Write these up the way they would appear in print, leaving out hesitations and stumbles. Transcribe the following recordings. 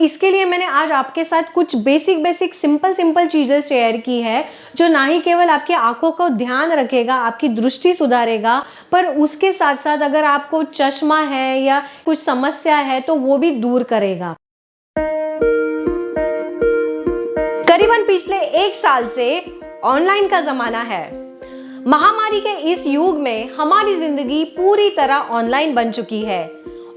इसके लिए मैंने आज आपके साथ कुछ बेसिक सिंपल चीज़ें शेयर की है जो ना ही केवल आपकी आंखों को ध्यान रखेगा, आपकी दृष्टि सुधारेगा, पर उसके साथ साथ अगर आपको चश्मा है या कुछ समस्या है तो वो भी दूर करेगा। करीबन पिछले 1 साल से ऑनलाइन का ज़माना है। महामारी के इस युग में हमारी जिंदगी पूरी तरह ऑनलाइन बन चुकी है।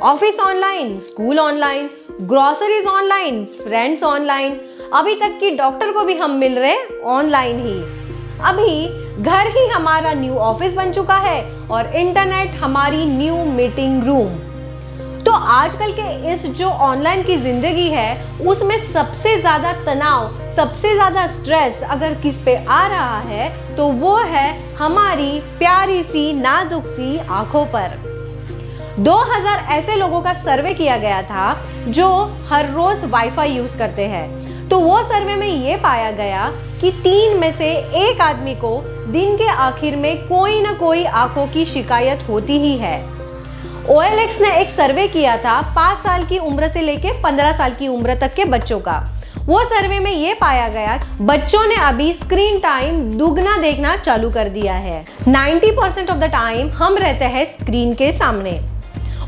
Office online, school online, groceries online, friends online, अभी तक कि डॉक्टर को भी हम मिल रहे ऑनलाइन ही। अभी घर ही हमारा न्यू ऑफिस बन चुका है और इंटरनेट हमारी न्यू मीटिंग रूम। तो आजकल के इस जो ऑनलाइन की जिंदगी है उसमें सबसे ज्यादा तनाव, सबसे ज्यादा स्ट्रेस अगर किस पे आ रहा है तो वो है हमारी प्यारी सी नाजुक सी आंखों पर। 2000 ऐसे लोगों का सर्वे किया गया था जो हर रोज वाईफाई यूज करते हैं। तो वो सर्वे में ये पाया गया कि 3 में से 1 आदमी को दिन के आखिर में कोई ना कोई आंखों की शिकायत होती ही है। OLX ने एक सर्वे किया था 5 साल की उम्र से लेकर 15 साल की उम्र तक के बच्चों का। वो सर्वे में ये पाया गया बच्चों ने अभी स्क्रीन टाइम दुगना देखना चालू कर दिया है। 90% ऑफ द टाइम हम रहते हैं स्क्रीन के सामने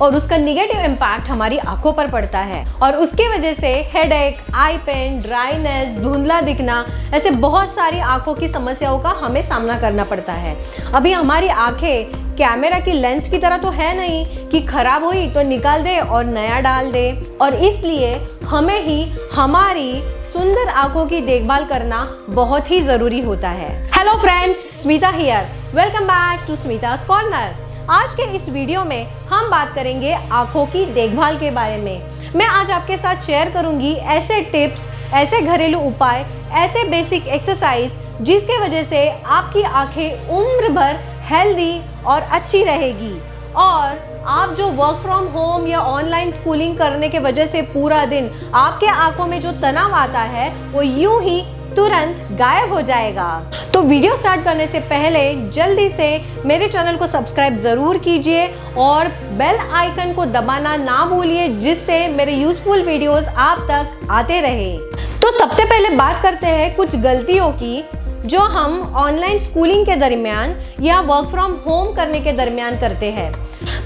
और उसका निगेटिव इम्पैक्ट हमारी आंखों पर पड़ता है और उसकी वजह से हेडेक, आई पेन, ड्राइनेस, धुंधला दिखना, ऐसे बहुत सारी आंखों की समस्याओं का हमें सामना करना पड़ता है। अभी हमारी आंखें कैमरा की लेंस की तरह तो है नहीं कि खराब हुई तो निकाल दे और नया डाल दे, और इसलिए हमें ही हमारी सुंदर आंखों की देखभाल करना बहुत ही जरूरी होता है। Hello friends, Smita here, welcome back to Smita's corner. आज के इस वीडियो में हम बात करेंगे आंखों की देखभाल के बारे में। मैं आज आपके साथ शेयर करूंगी ऐसे टिप्स, ऐसे घरेलू उपाय, ऐसे बेसिक एक्सरसाइज जिसके वजह से आपकी आंखें उम्र भर हेल्दी और अच्छी रहेगी और आप जो वर्क फ्रॉम होम या ऑनलाइन स्कूलिंग करने के वजह से पूरा दिन आपके आंखों में जो तनाव आता है वो यूं ही तुरंत गायब हो जाएगा। तो वीडियो स्टार्ट करने से पहले जल्दी से मेरे चैनल को सब्सक्राइब जरूर कीजिए और बेल आइकन को दबाना ना भूलिए जिससे मेरे यूजफुल वीडियोस आप तक आते रहे। तो सबसे पहले बात करते हैं कुछ गलतियों की जो हम ऑनलाइन स्कूलिंग के दरमियान या वर्क फ्रॉम होम करने के दरमियान करते हैं।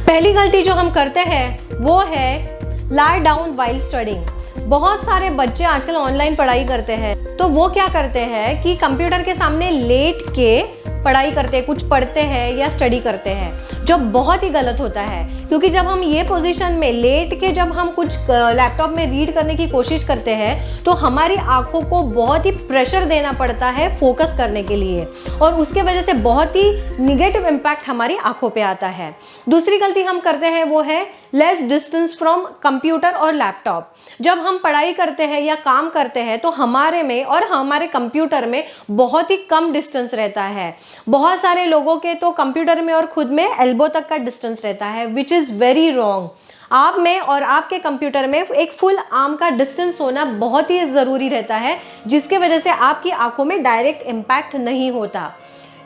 पहली गलती जो हम करते हैं वो है लाई डाउन वाइल स्टडिंग। बहुत सारे बच्चे आजकल ऑनलाइन पढ़ाई करते हैं तो वो क्या करते हैं कि कंप्यूटर के सामने लेट के पढ़ाई करते हैं, कुछ पढ़ते हैं या स्टडी करते हैं, जो बहुत ही गलत होता है। क्योंकि जब हम ये पोजीशन में लेट के जब हम कुछ लैपटॉप में रीड करने की कोशिश करते हैं तो हमारी आंखों को बहुत ही प्रेशर देना पड़ता है फोकस करने के लिए और उसके वजह से बहुत ही निगेटिव इम्पैक्ट हमारी आंखों पे आता है। दूसरी गलती हम करते हैं वो है लेस डिस्टेंस फ्रॉम कंप्यूटर और लैपटॉप। जब हम पढ़ाई करते हैं या काम करते हैं तो हमारे में और हमारे कंप्यूटर में बहुत ही कम डिस्टेंस रहता है। बहुत सारे लोगों के तो कंप्यूटर में और खुद में एल्बो तक का डिस्टेंस रहता है, विच इज़ वेरी रॉन्ग। आप में और आपके कंप्यूटर में एक फुल आर्म का डिस्टेंस होना बहुत ही ज़रूरी रहता है जिसके वजह से आपकी आंखों में डायरेक्ट इम्पैक्ट नहीं होता।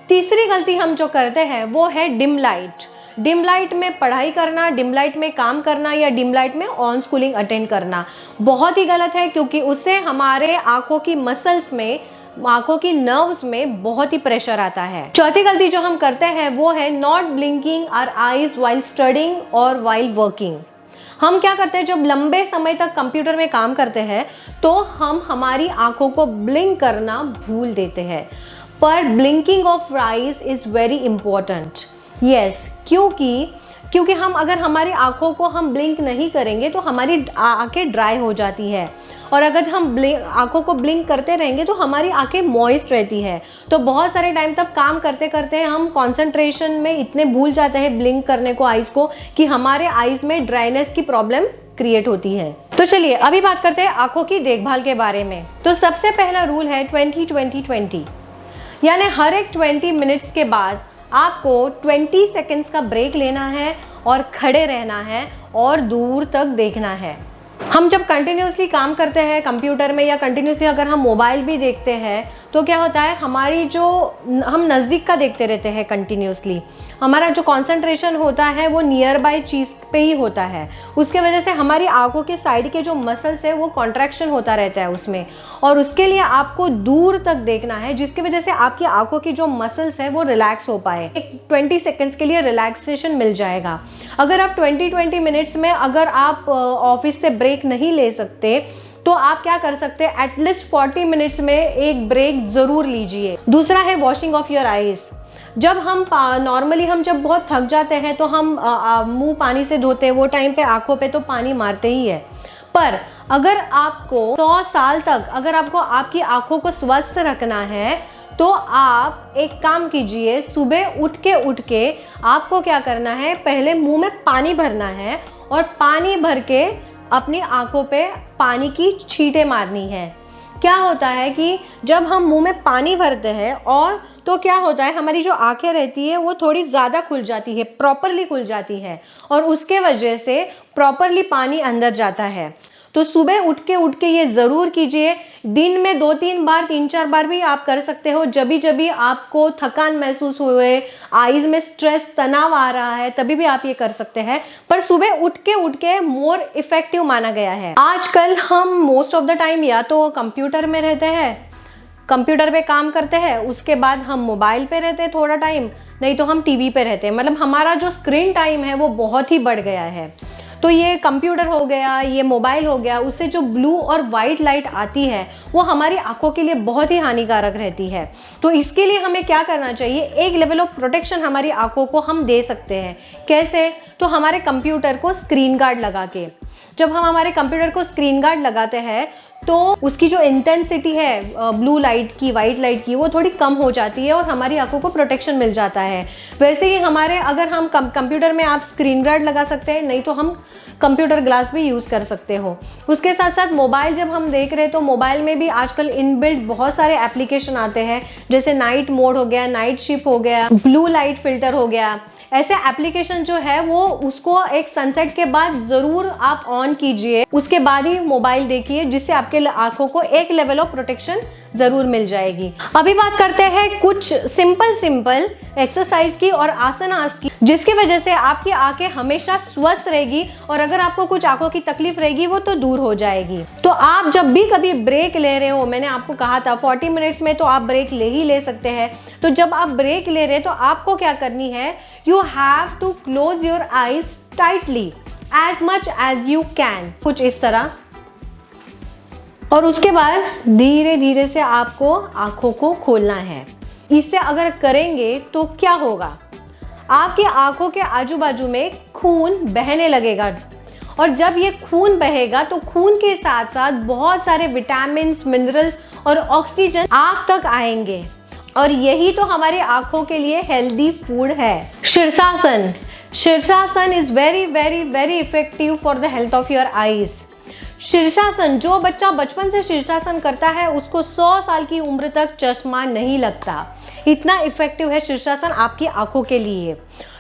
तीसरी गलती हम जो करते हैं वो है डिम लाइट। डिम लाइट में पढ़ाई करना, डिम लाइट में काम करना या डिम लाइट में ऑन स्कूलिंग अटेंड करना बहुत ही गलत है क्योंकि उससे हमारे आंखों की मसल्स में, आंखों की नर्व्स में बहुत ही प्रेशर आता है। चौथी गलती जो हम करते हैं वो है not blinking our eyes while studying और वाइल वर्किंग। हम क्या करते हैं, जब लंबे समय तक कंप्यूटर में काम करते हैं तो हम हमारी आंखों को ब्लिंक करना भूल देते हैं, पर blinking of eyes is very important. Yes, क्योंकि हम अगर हमारी आंखों को हम ब्लिंक नहीं करेंगे तो हमारी आंखें ड्राई हो जाती है और अगर हम आंखों को ब्लिंक करते रहेंगे तो हमारी आंखें मॉइस्ट रहती है। तो बहुत सारे टाइम तक काम करते करते हम कंसंट्रेशन में इतने भूल जाते हैं ब्लिंक करने को आईज को कि हमारे आईज में ड्राइनेस की प्रॉब्लम क्रिएट होती है। तो चलिए अभी बात करते हैं आंखों की देखभाल के बारे में। तो सबसे पहला रूल है 20-20-20, यानी हर एक 20 मिनट्स के बाद आपको 20 सेकेंड्स का ब्रेक लेना है और खड़े रहना है और दूर तक देखना है। हम जब कंटिन्यूसली काम करते हैं कंप्यूटर में या कंटिन्यूसली अगर हम मोबाइल भी देखते हैं तो क्या होता है, हमारी जो हम नज़दीक का देखते रहते हैं कंटिन्यूसली, हमारा जो कंसंट्रेशन होता है वो नियर बाय चीज़ पे ही होता है। उसके वजह से हमारी आंखों के साइड के जो मसल्स है वो कॉन्ट्रैक्शन होता रहता है उसमें, और उसके लिए आपको दूर तक देखना है जिसकी वजह से आपकी आंखों की जो मसल्स है वो रिलैक्स हो पाए। एक 20 सेकेंड्स के लिए रिलैक्सेशन मिल जाएगा। अगर आप 20 मिनट्स में अगर आप ऑफिस से ब्रेक नहीं ले सकते तो आप क्या कर सकते हैं, एटलीस्ट 40 मिनट्स में एक ब्रेक ज़रूर लीजिए। दूसरा है वॉशिंग ऑफ योर आईज। जब हम नॉर्मली हम जब बहुत थक जाते हैं तो हम मुंह पानी से धोते हैं, वो टाइम पे आंखों पे तो पानी मारते ही है, पर अगर आपको 100 साल तक अगर आपको आपकी आंखों को स्वस्थ रखना है तो आप एक काम कीजिए, सुबह उठ के आपको क्या करना है, पहले मुंह में पानी भरना है और पानी भर के अपनी आंखों पे पानी की छींटे मारनी है। क्या होता है कि जब हम मुंह में पानी भरते हैं और तो क्या होता है, हमारी जो आंखें रहती है वो थोड़ी ज़्यादा खुल जाती है, प्रॉपरली खुल जाती है, और उसके वजह से प्रॉपरली पानी अंदर जाता है। तो सुबह उठ के ये ज़रूर कीजिए। दिन में 2-3 बार 3-4 बार भी आप कर सकते हो। जब भी आपको थकान महसूस हुए, आईज में स्ट्रेस तनाव आ रहा है, तभी भी आप ये कर सकते हैं, पर सुबह उठ के मोर इफेक्टिव माना गया है। आजकल हम मोस्ट ऑफ द टाइम या तो कंप्यूटर में रहते हैं, कंप्यूटर पे काम करते हैं, उसके बाद हम मोबाइल पे रहते हैं थोड़ा टाइम, नहीं तो हम टीवी पे रहते हैं। मतलब हमारा जो स्क्रीन टाइम है वो बहुत ही बढ़ गया है। तो ये कंप्यूटर हो गया, ये मोबाइल हो गया, उससे जो ब्लू और वाइट लाइट आती है वो हमारी आंखों के लिए बहुत ही हानिकारक रहती है। तो इसके लिए हमें क्या करना चाहिए, एक लेवल ऑफ प्रोटेक्शन हमारी आंखों को हम दे सकते हैं। कैसे? तो हमारे कंप्यूटर को स्क्रीन गार्ड लगा के, जब हम हमारे कंप्यूटर को स्क्रीन गार्ड लगाते हैं तो उसकी जो इंटेंसिटी है ब्लू लाइट की, वाइट लाइट की, वो थोड़ी कम हो जाती है और हमारी आंखों को प्रोटेक्शन मिल जाता है। वैसे ही हमारे अगर हम कंप्यूटर में आप स्क्रीन गार्ड लगा सकते हैं, नहीं तो हम कंप्यूटर ग्लास भी यूज़ कर सकते हो। उसके साथ साथ मोबाइल जब हम देख रहे हैं तो मोबाइल में भी आजकल इनबिल्ट बहुत सारे एप्लीकेशन आते हैं, जैसे नाइट मोड हो गया, नाइट शिफ्ट हो गया, ब्लू लाइट फिल्टर हो गया। ऐसे एप्लीकेशन जो है वो उसको एक सनसेट के बाद ज़रूर आप ऑन कीजिए, उसके बाद ही मोबाइल देखिए, जिससे आपके आंखों को एक लेवल ऑफ प्रोटेक्शन ज़रूर मिल जाएगी। अभी बात करते हैं कुछ सिंपल एक्सरसाइज की और आसनास की, जिसकी वजह से आपकी आंखें हमेशा स्वस्थ रहेगी और अगर आपको कुछ आंखों की तकलीफ रहेगी वो तो दूर हो जाएगी। तो आप जब भी कभी ब्रेक ले रहे हो, मैंने आपको कहा था 40 मिनट्स में तो आप ब्रेक ले सकते हैं। तो जब आप ब्रेक ले रहे हैं तो आपको क्या करनी है, you have to close your eyes tightly as much as you can, कुछ इस तरह, और उसके बाद धीरे धीरे से आपको आंखों को खोलना है। इससे अगर करेंगे तो क्या होगा, आपकी आंखों के आजू बाजू में खून बहने लगेगा, और जब ये खून बहेगा तो खून के साथ साथ बहुत सारे विटामिन्स, मिनरल्स और ऑक्सीजन आंख तक आएंगे, और यही तो हमारी आंखों के लिए हेल्दी फूड है। शीर्षासन, शीर्षासन is very very very effective for the health of your eyes. शीर्षासन, जो बच्चा बचपन से शीर्षासन करता है उसको 100 साल की उम्र तक चश्मा नहीं लगता, इतना इफेक्टिव है शीर्षासन आपकी आंखों के लिए।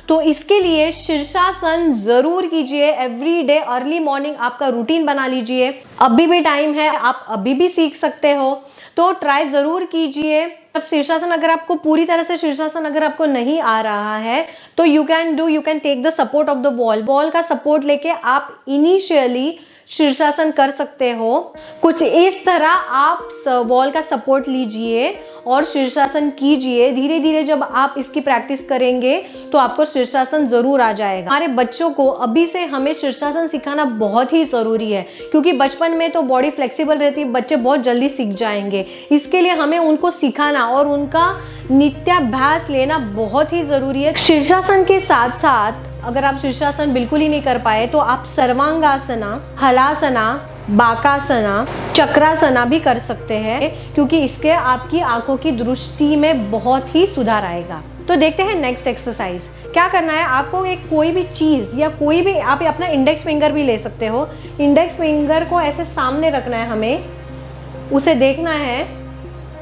तो इसके लिए शीर्षासन जरूर कीजिए, एवरी डे अर्ली मॉर्निंग आपका रूटीन बना लीजिए। अभी भी टाइम है, आप अभी भी सीख सकते हो, तो ट्राई जरूर कीजिए। अब शीर्षासन अगर आपको पूरी तरह से शीर्षासन अगर आपको नहीं आ रहा है तो you can take the support of the wall का सपोर्ट लेके आप इनिशियली शीर्षासन कर सकते हो। कुछ इस तरह आप वॉल का सपोर्ट लीजिए और शीर्षासन कीजिए। धीरे धीरे जब आप इसकी प्रैक्टिस करेंगे तो आपको शीर्षासन जरूर आ जाएगा। हमारे बच्चों को अभी से हमें शीर्षासन सिखाना बहुत ही ज़रूरी है, क्योंकि बचपन में तो बॉडी फ्लेक्सिबल रहती है, बच्चे बहुत जल्दी सीख जाएंगे। इसके लिए हमें उनको सिखाना और उनका नित्याभ्यास लेना बहुत ही ज़रूरी है। शीर्षासन के साथ साथ अगर आप शीर्षासन बिल्कुल ही नहीं कर पाए तो आप सर्वांगासना, हलासना, बाकासना, चक्रासना भी कर सकते हैं, क्योंकि इसके आपकी आंखों की दृष्टि में बहुत ही सुधार आएगा। तो देखते हैं नेक्स्ट एक्सरसाइज। क्या करना है आपको, एक कोई भी चीज़ या कोई भी, आप अपना इंडेक्स फिंगर भी ले सकते हो, इंडेक्स फिंगर को ऐसे सामने रखना है, हमें उसे देखना है,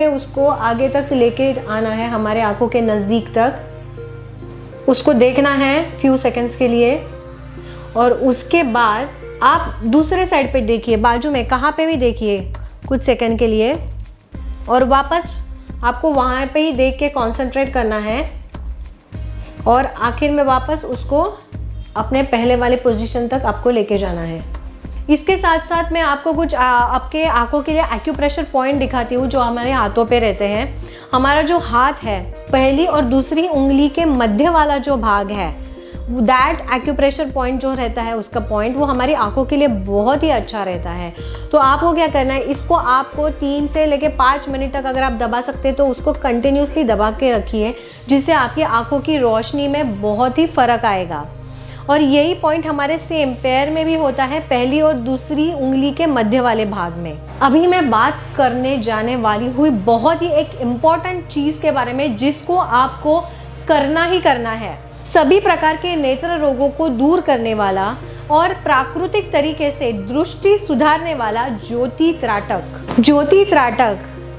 उसको आगे तक लेके आना है हमारे आंखों के नज़दीक तक, उसको देखना है फ्यू सेकेंड्स के लिए, और उसके बाद आप दूसरे साइड पे देखिए, बाजू में कहाँ पे भी देखिए कुछ सेकंड के लिए, और वापस आपको वहाँ पे ही देख के कंसंट्रेट करना है और आखिर में वापस उसको अपने पहले वाले पोजीशन तक आपको लेके जाना है। इसके साथ साथ मैं आपको कुछ आपके आंखों के लिए एक्यूप्रेशर पॉइंट दिखाती हूँ जो हमारे हाथों पे रहते हैं। हमारा जो हाथ है, पहली और दूसरी उंगली के मध्य वाला जो भाग है, दैट एक्यूप्रेशर पॉइंट जो रहता है, उसका पॉइंट वो हमारी आंखों के लिए बहुत ही अच्छा रहता है। तो आपको क्या करना है, इसको आपको 3 से लेके 5 मिनट तक अगर आप दबा सकते हैं तो उसको कंटिन्यूसली दबा के रखिए, जिससे आपकी आंखों की रोशनी में बहुत ही फ़र्क आएगा। और यही पॉइंट हमारे सेम पैर में भी होता है, पहली और दूसरी उंगली के मध्य वाले भाग में। अभी मैं बात करने जाने वाली हूँ बहुत ही एक इम्पॉर्टेंट चीज़ के बारे में, जिसको आपको करना ही करना है। सभी प्रकार के नेत्र रोगों को दूर करने वाला और प्राकृतिक तरीके से दृष्टि सुधारने वाला ज्योति त्राटक। ज्योति त्राटक,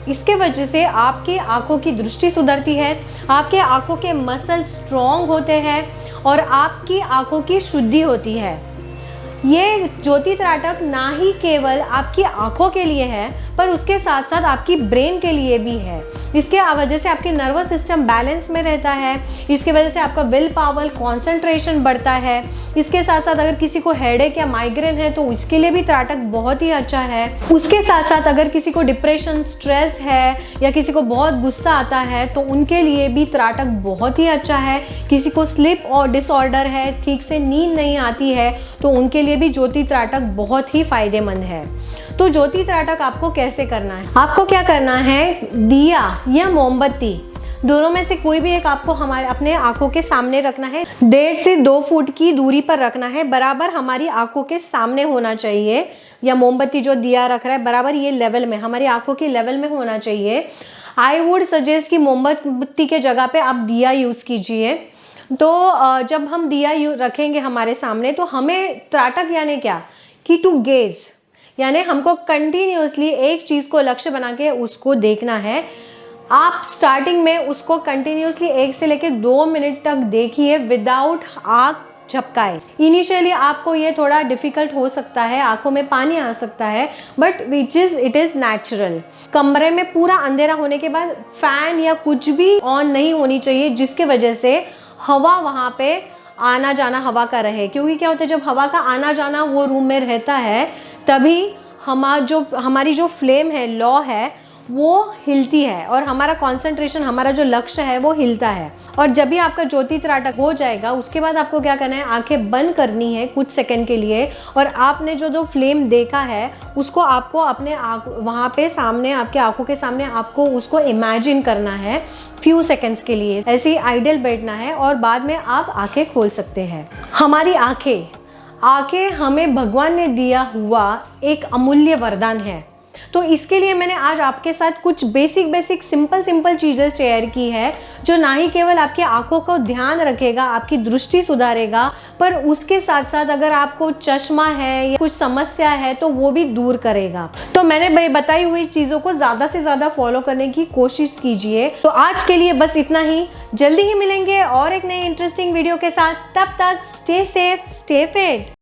इसके वजह से आपके आंखों की दृष्टि सुधरती है, आपके आंखों के मसल स्ट्रॉन्ग होते हैं और आपकी आंखों की शुद्धि होती है। ये ज्योति त्राटक ना ही केवल आपकी आंखों के लिए है, पर उसके साथ साथ आपकी ब्रेन के लिए भी है। इसके वजह से आपके नर्वस सिस्टम बैलेंस में रहता है, इसके वजह से आपका विल पावर, कंसंट्रेशन बढ़ता है। इसके साथ साथ अगर किसी को हेडेक या माइग्रेन है तो इसके लिए भी त्राटक बहुत ही अच्छा है। उसके साथ साथ अगर किसी को डिप्रेशन, स्ट्रेस है या किसी को बहुत गुस्सा आता है तो उनके लिए भी त्राटक बहुत ही अच्छा है। किसी को स्लीप और डिसऑर्डर है, ठीक से नींद नहीं आती है, तो उनके लिए भी ज्योति त्राटक बहुत ही फायदेमंद है। तो ज्योति त्राटक आपको कैसे करना है, आपको क्या करना है, दिया या मोमबत्ती दोनों में से कोई भी एक आपको हमारे अपने आंखों के सामने रखना है। 1.5 से 2 फुट की दूरी पर रखना है, बराबर हमारी आंखों के सामने होना चाहिए। या मोमबत्ती जो दिया रख रहा है बराबर ये लेवल में, हमारी आंखों के लेवल में होना चाहिए। आई वुड सजेस्ट कि मोमबत्ती के जगह पे आप दिया यूज़ कीजिए। तो जब हम दिया रखेंगे हमारे सामने तो हमें त्राटक यानी क्या कि टू गेज, यानी हमको कंटिन्यूसली एक चीज़ को लक्ष्य बना के उसको देखना है। आप स्टार्टिंग में उसको कंटिन्यूसली 1 से लेकर 2 मिनट तक देखिए विदाउट आँख झपकाए। इनिशियली आपको ये थोड़ा डिफिकल्ट हो सकता है, आंखों में पानी आ सकता है, बट इट इज़ नेचुरल। कमरे में पूरा अंधेरा होने के बाद फैन या कुछ भी ऑन नहीं होनी चाहिए, जिसके वजह से हवा वहाँ पे आना जाना हवा का रहे। क्योंकि क्या होता है, जब हवा का आना जाना वो रूम में रहता है तभी हमारी जो फ्लेम है, लौ है, वो हिलती है और हमारा कंसंट्रेशन, हमारा जो लक्ष्य है वो हिलता है। और जब भी आपका ज्योति त्राटक हो जाएगा उसके बाद आपको क्या करना है, आंखें बंद करनी है कुछ सेकंड के लिए, और आपने जो फ्लेम देखा है उसको आपको अपने वहाँ पे सामने, आपके आंखों के सामने आपको उसको इमेजिन करना है फ्यू सेकंड्स के लिए। ऐसे ही आइडियल बैठना है और बाद में आप आंखें खोल सकते हैं। हमारी आंखें हमें भगवान ने दिया हुआ एक अमूल्य वरदान है। तो इसके लिए मैंने आज आपके साथ कुछ बेसिक सिंपल चीज़ें शेयर की है, जो ना ही केवल आपकी आंखों को ध्यान रखेगा, आपकी दृष्टि सुधारेगा, पर उसके साथ साथ अगर आपको चश्मा है या कुछ समस्या है तो वो भी दूर करेगा। तो मैंने बताई हुई चीज़ों को ज़्यादा से ज़्यादा फॉलो करने की कोशिश कीजिए। तो आज के लिए बस इतना ही, जल्दी ही मिलेंगे और एक नई इंटरेस्टिंग वीडियो के साथ। तब तक स्टे सेफ, स्टे फिट।